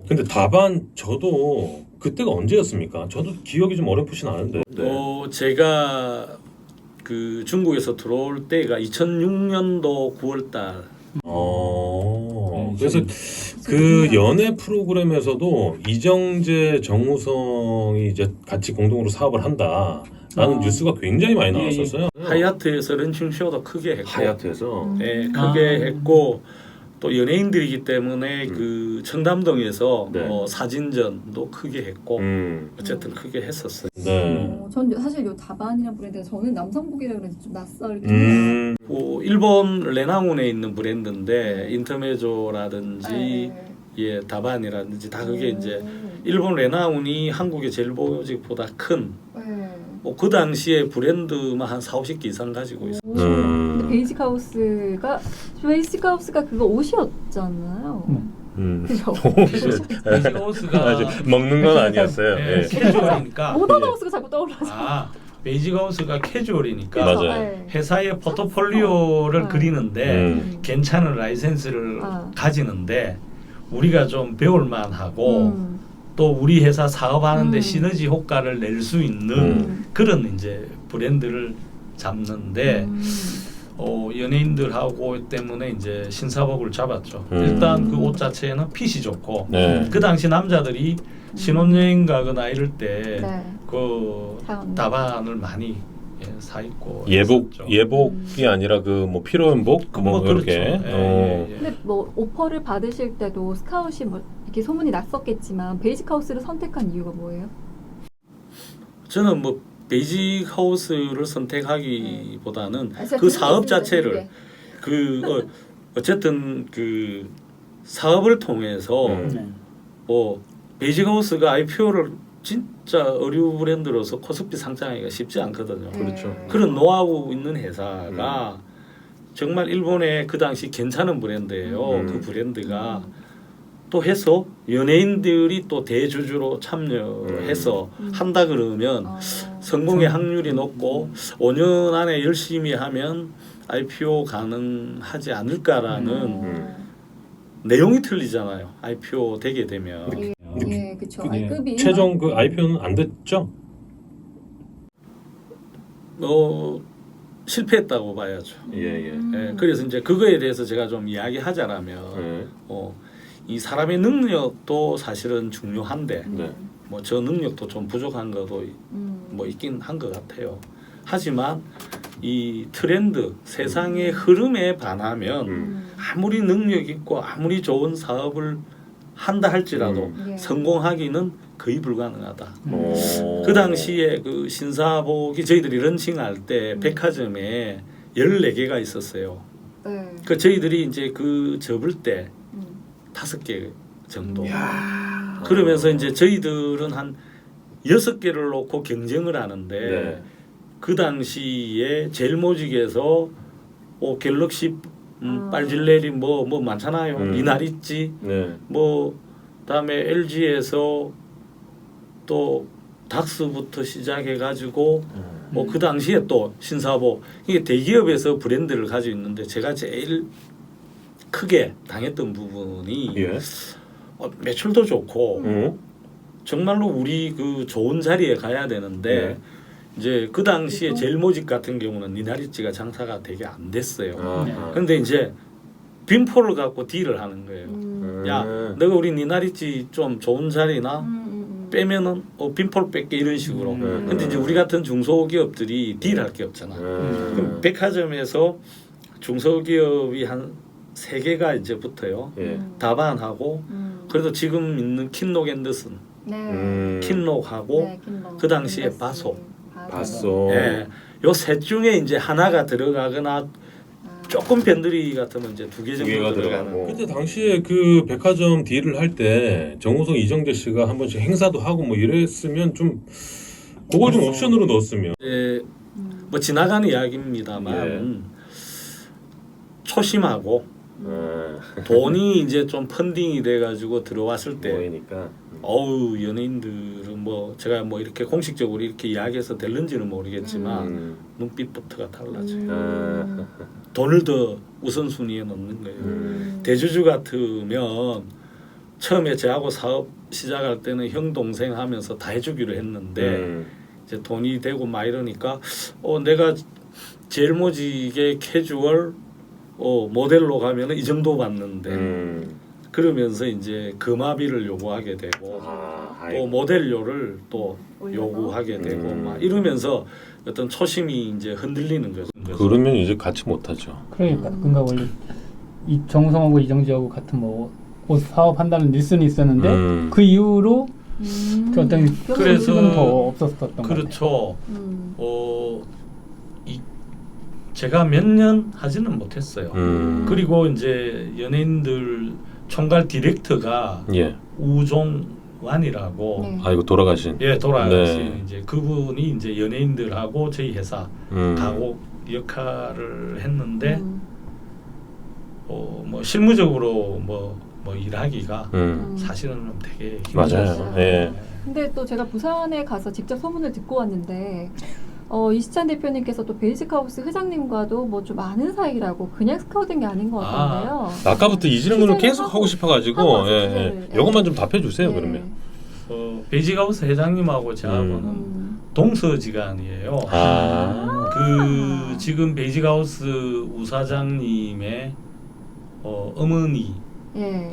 근데 다반 저도 그때가 언제였습니까? 저도 기억이 좀 어렴풋이 나는데. 제가 그 중국에서 들어올 때가 2006년도 9월달. 그래서 그 연애 프로그램에서도 이정재, 정우성이 이제 같이 공동으로 사업을 한다라는 뉴스가 굉장히 많이 나왔었어요. 하얏트에서 런칭쇼도 크게 했고, 하얏트에서. 예, 크게 했고 또 연예인들이기 때문에 그 청담동에서 네. 사진전도 크게 했고 어쨌든 크게 했었어요. 네. 전 사실 요 다반이라는 브랜드가 저는 남성복이라 그래서 좀 낯설긴 음. 일본 레나운에 있는 브랜드인데 인터메조라든지 네. 예, 다반이라든지 다 그게 이제 일본 레나운이 한국의 젤보직보다 큰 그 당시에 브랜드만 한 4, 50개 이상 가지고 있어요. 근데 베이직하우스가 그거 옷이었잖아요. 그죠? 베이직하우스가 먹는 건 아니었어요. 네, 예. 캐주얼이니까. 모던하우스가 자꾸 떠올라서. 베이직하우스가 캐주얼이니까 맞아요. 네. 회사의 포트폴리오를 아. 그리는데 괜찮은 라이센스를 가지는데 우리가 좀 배울 만하고 또 우리 회사 사업하는데 시너지 효과를 낼 수 있는 그런 이제 브랜드를 잡는데 연예인들하고 때문에 이제 신사복을 잡았죠. 일단 그 옷 자체는 핏이 좋고 네. 그 당시 남자들이 신혼여행 가거나 이럴 때 그 사용하는. 다반을 많이 사 입고 예복이 아니라 그 뭐 필요한복 뭐 그렇죠. 이렇게. 근데 뭐 오퍼를 받으실 때도 스카웃이 뭐 이렇게 소문이 났었겠지만 베이직하우스를 선택한 이유가 뭐예요? 저는 뭐 베이직하우스를 선택하기보다는 진짜 그 사업 재밌습니다, 자체를 어쨌든 그 사업을 통해서 뭐 베이직하우스가 IPO를 진짜 의류 브랜드로서 코스피 상장하기가 쉽지 않거든요. 그렇죠. 그런 노하우 있는 회사가 정말 일본의 그 당시 괜찮은 브랜드예요. 그 브랜드가 또 해서 연예인들이 또 대주주로 참여해서 한다 그러면 성공의 확률이 높고 5년 안에 열심히 하면 IPO 가능하지 않을까라는 내용이 틀리잖아요. IPO 되게 되면. 예, 그렇죠. 급이 최종 그 IPO는 안 됐죠? 실패했다고 봐야죠. 예. 예, 그래서 이제 그거에 대해서 제가 좀 이야기하자면 이 사람의 능력도 사실은 중요한데 네. 뭐 저 능력도 좀 부족한 것도 뭐 있긴 한 것 같아요. 하지만 이 트렌드, 세상의 흐름에 반하면 아무리 능력 있고 아무리 좋은 사업을 한다 할지라도 성공하기는 거의 불가능하다. 그 당시에 그 신사복이 저희들이 런칭할 때 백화점에 14개가 있었어요. 그 저희들이 이제 그 접을 때 5개 정도. 그러면서 이제 저희들은 한 6개를 놓고 경쟁을 하는데 그 당시에 젤모직에서 갤럭시 빨질레리 뭐 많잖아요. 이나리찌 뭐 그다음에 LG에서 또 닥스부터 시작해 가지고 뭐 그 당시에 또 신사복 이게 대기업에서 브랜드를 가지고 있는데 제가 제일 크게 당했던 부분이 매출도 좋고 정말로 우리 그 좋은 자리에 가야 되는데 이제 그 당시에 젤모직 같은 경우는 니나리찌가 장사가 되게 안 됐어요. 근데 이제 빈포를 갖고 딜을 하는 거예요. 야, 너가 우리 니나리찌 좀 좋은 자리나 빼면은 빈포를 뺄게 이런 식으로. 근데 이제 우리 같은 중소기업들이 딜할 게 없잖아. 그럼 백화점에서 중소기업이 한 3개가 이제 붙어요. 다반하고 그래도 지금 있는 킨록 앤더슨, 킨록하고 그 당시에 바소. 예, 요 셋 중에 이제 하나가 들어가거나 조금 변두리 같으면 이제 2개 정도 들어가는. 그때 당시에 그 백화점 딜을 할 때 정우성, 이정재 씨가 한 번씩 행사도 하고 뭐 이랬으면 좀 그걸 좀 옵션으로 넣었으면. 뭐 지나가는 이야기입니다만 초심하고 돈이 이제 좀 펀딩이 돼가지고 들어왔을 때 연예인들은 뭐 제가 뭐 이렇게 공식적으로 이렇게 이야기해서 될는지는 모르겠지만 눈빛부터가 달라져. 돈을 더 우선순위에 놓는 거예요. 대주주 같으면 처음에 저하고 사업 시작할 때는 형 동생 하면서 다 해주기로 했는데 이제 돈이 되고 막 이러니까 내가 제일 모지게 캐주얼 모델로 가면은 이 정도 받는데 그러면서 이제 금화비를 요구하게 되고 또 모델료를 또 올려서? 요구하게 되고 막 이러면서 어떤 초심이 이제 흔들리는 거죠. 그러면 이제 같이 못하죠. 그러니까 원래 이 정우성하고 이정재하고 같은 옷 사업한다는 뉴스는 있었는데 그 이후로 그 어떤 그래서 더 없었었던 것 같아요. 그렇죠. 제가 몇 년 하지는 못했어요. 그리고 이제 연예인들 총괄 디렉터가 예. 우종완이라고 네. 이거 돌아가신. 예 돌아가신 네. 이제 그분이 이제 연예인들하고 저희 회사 가고 역할을 했는데 뭐 실무적으로 뭐 일하기가 사실은 되게 힘들었어요. 맞아요. 예. 근데 또 제가 부산에 가서 직접 소문을 듣고 왔는데 이시찬 대표님께서 또 베이직하우스 회장님과도 뭐 좀 아는 사이라고 그냥 스카우트된 게 아닌 것 같던데요. 아까부터 이 질문을 계속 하고 하고 싶어가지고 예. 이것만 좀 답해주세요. 네. 그러면. 베이직하우스 회장님하고 저하고는 동서지간이에요. 그 지금 베이직하우스 우사장님의 어머니의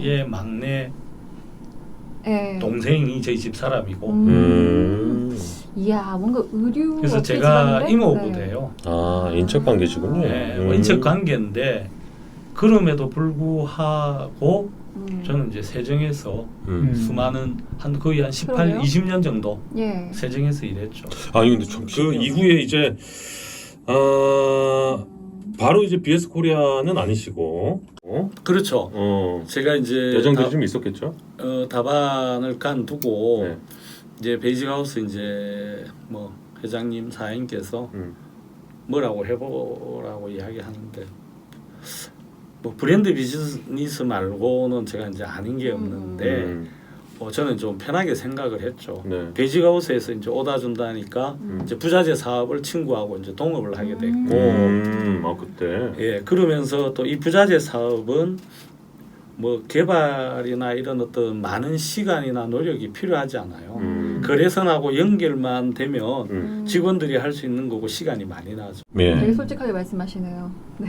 예. 막내 예. 동생이 저희 집 사람이고 이야 뭔가 의류 그래서 업체 제가 집안인데? 이모부 네. 돼요. 인척 관계시군요. 네, 뭐 인척 관계인데 그럼에도 불구하고 저는 이제 세정에서 수많은 거의 한 18, 그러게요? 20년 정도 예. 세정에서 일했죠. 아니 근데 그 이후에 이제 바로 이제 BS 코리아는 아니시고 그렇죠. 제가 이제 여정들이 좀 있었겠죠. 답안을 간두고 네. 이제 베이직하우스 이제 뭐 회장님 사장님께서 뭐라고 해보라고 이야기하는데 뭐 브랜드 비즈니스 말고는 제가 이제 아는 게 없는데 저는 좀 편하게 생각을 했죠. 네. 베이직하우스에서 이제 오다 준다니까 이제 부자재 사업을 친구하고 이제 동업을 하게 됐고 그때. 예 그러면서 또 이 부자재 사업은 뭐 개발이나 이런 어떤 많은 시간이나 노력이 필요하지 않아요. 거래선하고 연결만 되면 직원들이 할 수 있는 거고 시간이 많이 나죠. 예. 되게 솔직하게 말씀하시네요. 네.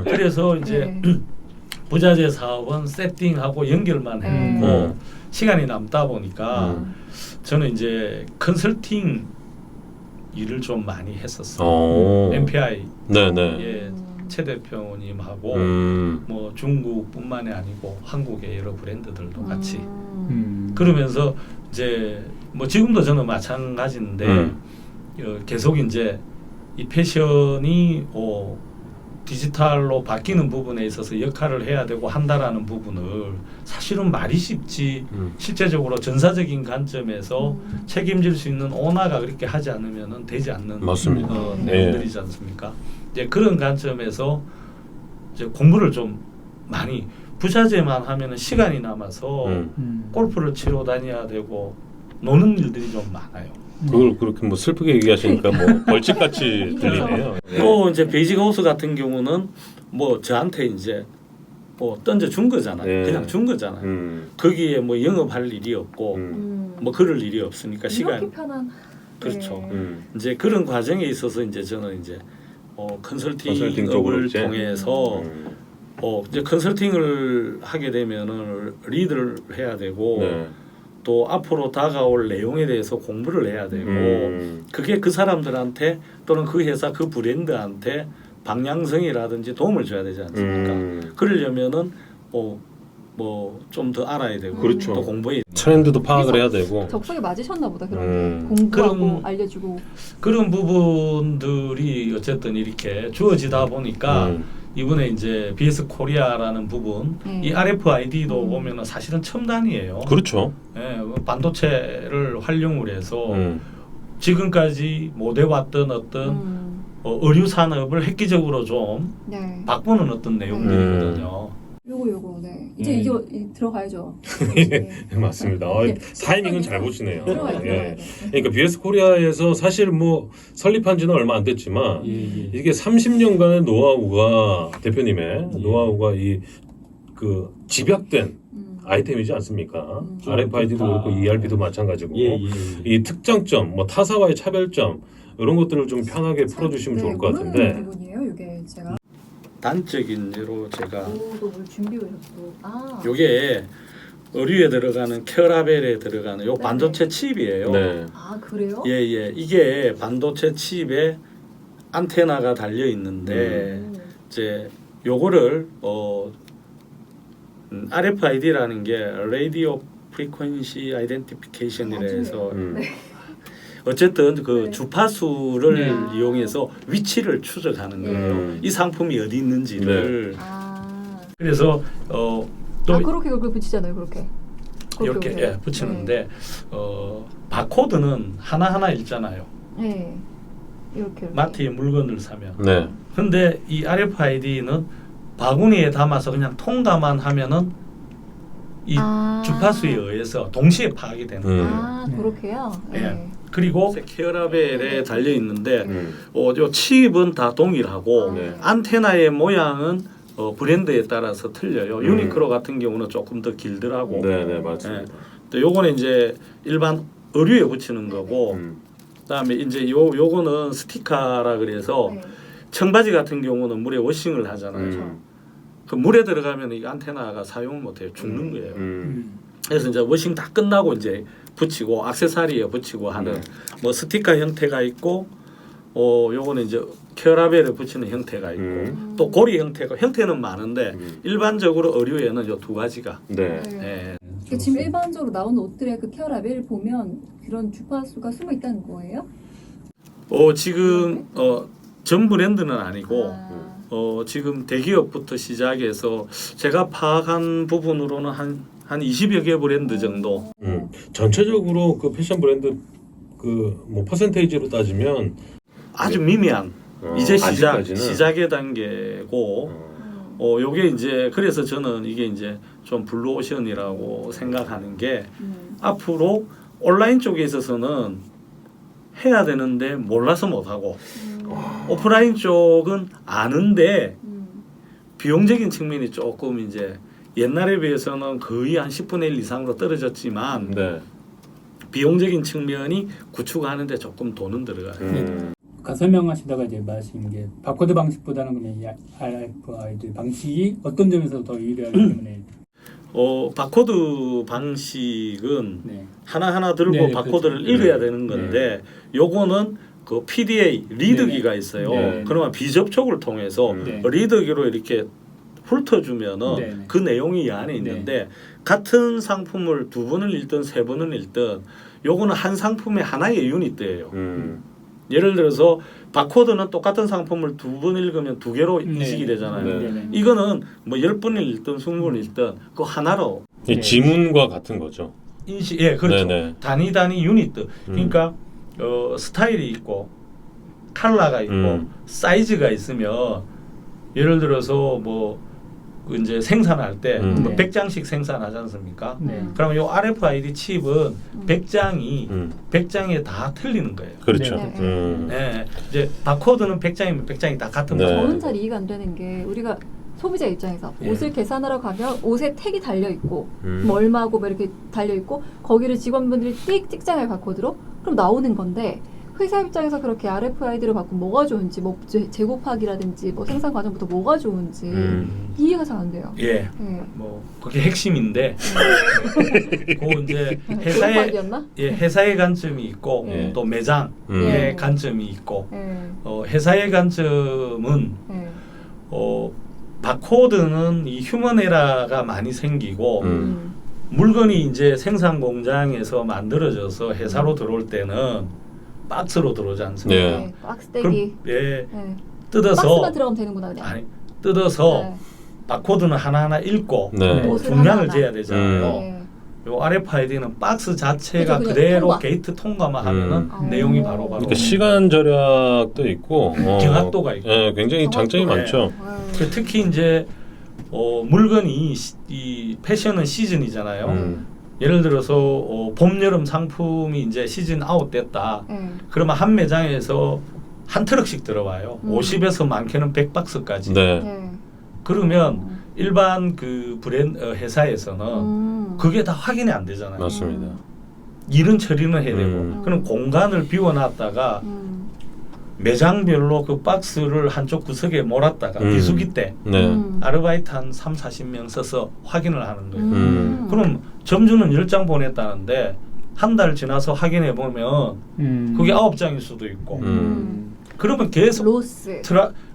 그래서 이제 네. 부자재 사업은 세팅하고 연결만 했고 시간이 남다 보니까 저는 이제 컨설팅 일을 좀 많이 했었어요. MPI 네네. 예, 최 대표님하고 뭐 중국뿐만이 아니고 한국의 여러 브랜드들도 같이 그러면서 이제 뭐 지금도 저는 마찬가지인데 계속 이제 이 패션이 디지털로 바뀌는 부분에 있어서 역할을 해야 되고 한다라는 부분을 사실은 말이 쉽지 실제적으로 전사적인 관점에서 책임질 수 있는 오너가 그렇게 하지 않으면 되지 않는 맞습니다. 내용들이지 않습니까? 이제 그런 관점에서 이제 공부를 좀 많이 부자재만 하면은 시간이 남아서 골프를 치러 다녀야 되고 노는 일들이 좀 많아요. 그걸 그렇게 뭐 슬프게 얘기하시니까 뭐 벌칙같이 들리네요. 또 이제 베이직하우스 같은 경우는 뭐 저한테 이제 뭐 던져 준 거잖아요. 네. 그냥 준 거잖아요. 거기에 뭐 영업할 일이 없고 뭐 그럴 일이 없으니까 이렇게 시간 편한. 그렇죠. 네. 이제 그런 과정에 있어서 이제 저는 이제 컨설팅 쪽으로 컨설팅을 이제? 통해서 이제 컨설팅을 하게 되면은 리드를 해야 되고 네. 또 앞으로 다가올 내용에 대해서 공부를 해야 되고 그게 그 사람들한테 또는 그 회사 그 브랜드한테 방향성이라든지 도움을 줘야 되지 않습니까? 그러려면은 뭐 좀 더 알아야 되고 그렇죠. 또 공부해야 트렌드도 파악을 해야 되고. 적성에 맞으셨나 보다 그런 게 공부하고 그럼- 알려주고. 그런 부분들이 어쨌든 이렇게 주어지다 보니까 이번에 이제 BS 코리아라는 부분 이 RFID도 보면은 사실은 첨단이에요. 그렇죠. 예, 활용을 활용을 해서 지금까지 못 해왔던 어떤 의류 산업을 획기적으로 좀 네. 바꾸는 어떤 내용들이거든요. 요거 네. 이제 이거 들어가야죠. 맞습니다. 타이밍은 잘 보시네요. 들어가요. 예. 그러니까 BS 코리아에서 사실 뭐 설립한 지는 얼마 안 됐지만 이게 30년간의 노하우가 대표님의 노하우가 이 그 집약된 아이템이지 않습니까? 좀 RFID도 좋다. 그렇고 ERP도 마찬가지고 예, 예. 이 특장점, 뭐 타사와의 차별점 이런 것들을 좀 편하게 풀어주시면 좋을 것 모르는 같은데. 부분이에요, 이게 제가. 단적인 예로 제가 오뭘 준비해 오셨어. 아. 요게 의류에 들어가는 케어라벨에 들어가는 요 반도체 칩이에요. 네. 아 그래요? 예. 이게 반도체 칩에 안테나가 달려 있는데 이제 요거를 RFID라는 게 Radio Frequency Identification이라 해서 어쨌든 그 네. 주파수를 네. 이용해서 위치를 추적하는 거예요. 이 상품이 어디 있는지를. 아. 그래서 또 아 그렇게 그걸 붙이잖아요, 그렇게. 이렇게 예, 붙이는데 바코드는 하나하나 읽잖아요. 네. 이렇게. 마트에 물건을 사면. 네. 근데 이 RFID는 바구니에 담아서 그냥 통과만 하면은 이 아. 주파수에 의해서 동시에 파악이 되는 거예요. 아 그렇게요. 예. 네. 그리고 케어라벨에 달려 있는데 음. 요 칩은 다 동일하고 네. 안테나의 모양은 브랜드에 따라서 틀려요. 유니크로 같은 경우는 조금 더 길더라고. 네, 맞습니다. 또 요거는 이제 일반 의류에 붙이는 거고, 그다음에 이제 요거는 스티커라 그래서 네. 청바지 같은 경우는 물에 워싱을 하잖아요. 그 물에 들어가면 이 안테나가 사용을 못해요. 죽는 거예요. 그래서 이제 워싱 다 끝나고 이제 붙이고 액세서리에 붙이고 하는 뭐 스티커 형태가 있고, 요거는 이제 케어라벨에 붙이는 형태가 있고, 또 고리 형태는 많은데 일반적으로 의류에는 요 두 가지가. 네. 네. 지금 일반적으로 나오는 옷들의 그 케어라벨 보면 그런 주파수가 숨어 있다는 거예요? 지금 전 브랜드는 아니고. 아. 지금 대기업부터 시작해서 제가 파악한 부분으로는 한 20여 개 브랜드 정도. 전체적으로 그 패션 브랜드 그 뭐 퍼센테이지로 따지면 아주 미미한 이제 아직까지는? 시작의 단계고 요게 이제 그래서 저는 이게 이제 좀 블루오션이라고 생각하는 게 앞으로 온라인 쪽에 있어서는 해야 되는데 몰라서 못 하고 오프라인 쪽은 아는데 비용적인 측면이 조금 이제 옛날에 비해서는 거의 한 10분의 1 이상으로 떨어졌지만 네. 비용적인 측면이 구축하는데 조금 돈은 들어가요. 아까 설명하시다가 이제 말하신 게 바코드 방식보다는 그냥 이 RFID 방식이 어떤 점에서 더 유리하기 때문에 바코드 방식은 네. 하나하나 들고 네, 바코드를 그렇죠. 읽어야 되는 건데 요거는 그 PDA 리드기가 네네. 있어요. 네. 그러면 비접촉을 통해서 네. 리드기로 이렇게 훑어주면은 네네. 그 내용이 이 안에 있는데 같은 상품을 2번을 읽든 3번을 읽든 요거는 한 상품의 하나의 유닛이에요. 예를 들어서 바코드는 똑같은 상품을 2번 읽으면 2개로 인식이 되잖아요. 네. 이거는 뭐 10번을 읽든 20번을 읽든 그 하나로 이 지문과 같은 거죠. 인식, 예, 그렇죠. 네네. 단위 유닛. 그러니까 스타일이 있고 컬러가 있고 사이즈가 있으면 예를 들어서 뭐 이제 생산할 때 네. 100장씩 생산하지 않습니까? 네. 그러면 요 RFID 칩은 100장이 100장에 다 틀리는 거예요. 그렇죠. 네. 네. 이제 바코드는 100장이면 100장이 다 같은 네. 거예요. 저는 잘 이해가 안 되는 게 우리가 소비자 입장에서 예. 옷을 계산하러 가면 옷에 택이 달려 있고 뭐 얼마고 뭐 이렇게 달려 있고 거기를 직원분들이 띡 찍잖아요, 바코드로. 그럼 나오는 건데 회사 입장에서 그렇게 RFID로 바꾸면 뭐가 좋은지, 뭐 재고파기라든지 뭐 생산 과정부터 뭐가 좋은지 이해가 잘 안 돼요. 예. 네. 뭐 그게 핵심인데 그 이제 재고파기였나? 회사의 관점이 있고 예. 또 매장의 예. 관점이 있고 네. 회사의 관점은 네. 바코드는 이 휴먼 에러가 많이 생기고 물건이 이제 생산 공장에서 만들어져서 회사로 들어올 때는 박스로 들어오지 않습니까? 네. 네. 박스떼기. 예, 네. 뜯어서 박스만 들어가면 되는구나 그냥. 아니, 뜯어서 네. 바코드는 하나하나 읽고 네. 또 옷을 중량을 하나하나. 재야 되잖아요. 네. 요 RFID는 박스 자체가 그죠, 그냥 그대로 통과. 게이트 통과만 하면은 음. 내용이 오. 바로바로 그러니까 시간 절약도 있고 정확도가 있고. 예, 굉장히 장점이 정확도가 많죠. 그 특히 이제 물건이 이 패션은 시즌이잖아요. 예를 들어서 봄 여름 상품이 이제 시즌 아웃 됐다. 네. 그러면 한 매장에서 한 트럭씩 들어와요. 50에서 많게는 100박스까지. 네. 네. 그러면 일반 그 회사에서는 그게 다 확인이 안 되잖아요. 맞습니다. 일은 처리는 해야 되고 그럼 공간을 비워놨다가 매장별로 그 박스를 한쪽 구석에 몰았다가 비수기 때 네. 아르바이트 한 3, 40명 써서 확인을 하는 거예요. 그럼 점주는 10장 보냈다는데 한 달 지나서 확인해 보면 그게 9장일 수도 있고 그러면 계속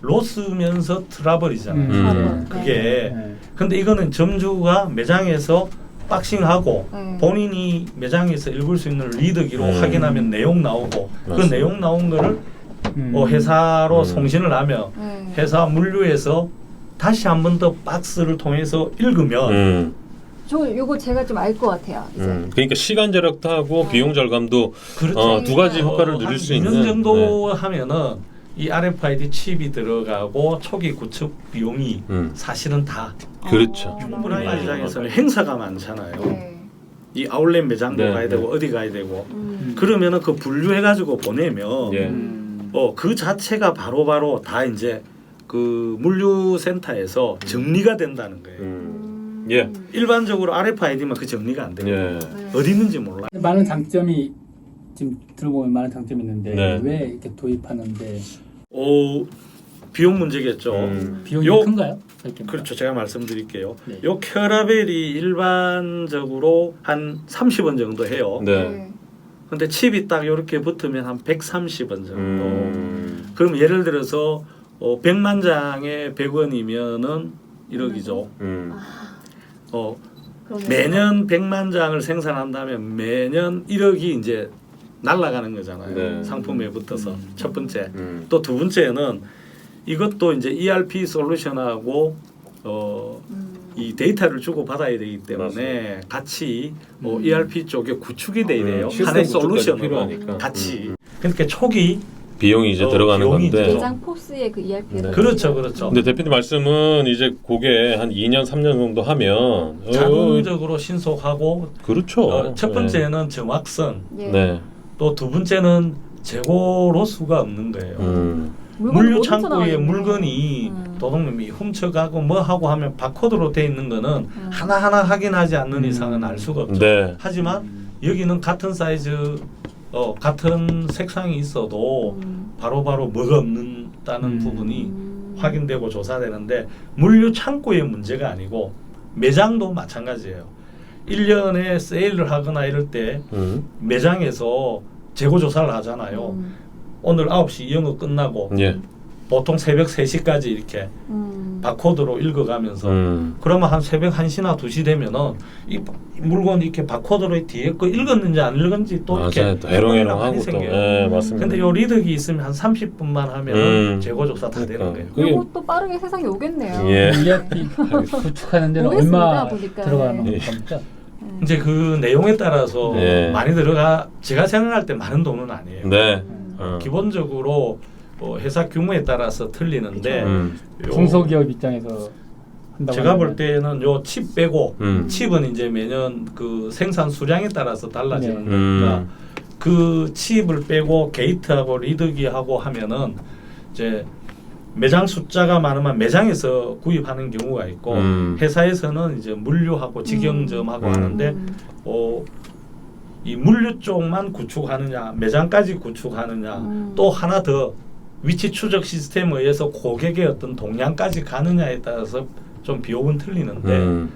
로스면서 트러블이잖아요. 그게 근데 이거는 점주가 매장에서 박싱하고 본인이 매장에서 읽을 수 있는 리더기로 확인하면 내용 나오고 맞습니다. 그 내용 나온 거를 회사로 송신을 하면 회사 물류에서 다시 한 번 더 박스를 통해서 읽으면 저 이거 제가 좀 알 것 같아요. 이제. 그러니까 시간 절약도 하고 비용 절감도 그렇죠. 두 가지 효과를 누릴 수 있는. 2년 정도 하면은 이 RFID 칩이 들어가고 초기 구축 비용이 사실은 다 그렇죠. 충분한 매장에서는 행사가 많잖아요. 이 아울렛 매장도 가야 되고 어디 가야 되고 그러면은 그 분류해가지고 보내면 예. 그 자체가 바로바로 다 이제 그 물류센터에서 정리가 된다는 거예요. 예. 일반적으로 RFID만 그 정리가 안 돼요. 예. 어디 있는지 몰라. 많은 장점이 지금 들어보면 많은 장점이 있는데 네. 왜 이렇게 도입하는데 비용 문제겠죠. 비용이 요- 큰가요? 그렇죠. 제가 말씀드릴게요. 네. 요 켜라벨이 일반적으로 한 30원 정도 해요. 네. 근데 칩이 딱 이렇게 붙으면 한 130원 정도. 그럼 예를 들어서 100만 장에 100원이면은 1억이죠. 매년 100만 장을 생산한다면 매년 1억이 이제 날아가는 거잖아요. 네. 상품에 붙어서 첫 번째. 또 두 번째는 이것도 이제 ERP 솔루션하고 이 데이터를 주고 받아야 되기 때문에 맞습니다. 같이 ERP 쪽에 구축이 돼야 돼요. 시스템 하나의 구축까지 솔루션으로 필요하니까. 같이. 그러니까 초기 비용이 이제 들어가는 비용이 건데. 있죠. 매장 포스의 그 ERP에서 네. 그렇죠, 그렇죠. 근데 대표님 말씀은 이제 그게 한 2년 3년 정도 하면 자동적으로 신속하고 그렇죠. 첫 번째는 정확성, 네. 또 두 번째는 재고 로스가 없는 거예요. 물류 창고에 물건이 도둑놈이 훔쳐가고 뭐 하고 하면 바코드로 돼 있는 거는 하나하나 확인하지 않는 이상은 알 수가 없죠. 네. 하지만 여기는 같은 사이즈 같은 색상이 있어도 바로바로 뭐가 없는다는 부분이 확인되고 조사되는데 물류 창고의 문제가 아니고 매장도 마찬가지예요. 1년에 세일을 하거나 이럴 때 매장에서 재고 조사를 하잖아요. 오늘 9시 영업 끝나고 예. 보통 새벽 3시까지 이렇게 바코드로 읽어가면서 그러면 한 새벽 1시나 2시 되면은 이 물건 이렇게 바코드로 뒤에 거 읽었는지 안 읽었는지 또 이렇게 맞아요. 또 해롱해롱 많이 하고 또. 생겨요. 예, 맞습니다. 근데 요 리더기 있으면 한 30분만 하면 재고 조사 다 되는 거예요. 그게- 이것도 빠르게 세상에 오겠네요. 예. ERP 구축하는 데는 오겠습니다, 얼마 보니까. 들어가는 예. 겁니까? 이제 그 내용에 따라서 네. 많이 들어가 제가 생각할 때 많은 돈은 아니에요. 네. 기본적으로 회사 규모에 따라서 틀리는데 요- 중소기업 입장에서 한다고 제가 볼 하면 때는 요 칩 빼고 칩은 이제 매년 그 생산 수량에 따라서 달라지는 네. 거니까 그 칩을 빼고 게이트하고 리더기하고 하면은 이제 매장 숫자가 많으면 매장에서 구입하는 경우가 있고 회사에서는 이제 물류하고 직영점하고 하는데 이 물류 쪽만 구축하느냐 매장까지 구축하느냐 또 하나 더 위치 추적 시스템에 의해서 고객의 어떤 동향까지 가느냐에 따라서 좀 비용은 틀리는데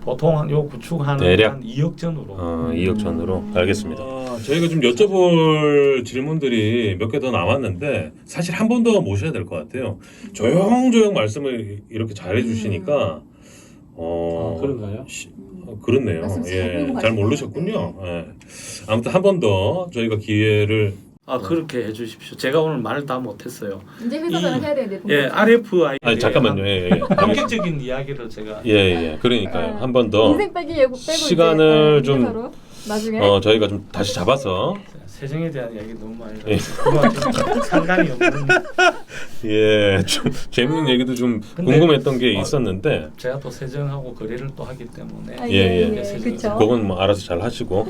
보통 요 구축하는 대략? 한 2억 전으로 2억 전으로 알겠습니다. 저희가 좀 여쭤볼 질문들이 몇 개 더 남았는데 사실 한 번 더 모셔야 될 것 같아요. 조용조용 말씀을 이렇게 잘해 주시니까 그런가요? 그렇네요. 말씀 잘 예, 들고 잘 가시네요. 모르셨군요. 예. 아무튼 한 번 더 저희가 기회를 그렇게 해주십시오. 제가 오늘 말을 다 못했어요. 이제 회사 전을 해야 되는데. 예, RFID 아니 잠깐만요. 예, 예. 본격적인 이야기를 제가 예. 그러니까요. 한 번 더 인생 빼기 예고 빼고 시간을 이제, 좀 회사로 나중에 저희가 좀 다시 잡아서 세정에 대한 이야기 너무 많이 예. 그동안 지금 상관이 없는 예, 좀 재밌는 얘기도 좀 근데- 궁금했던 게 있었는데 제가 또 세정하고 거래를 또 하기 때문에 아, 예. 그렇죠. 그건 뭐 알아서 잘 하시고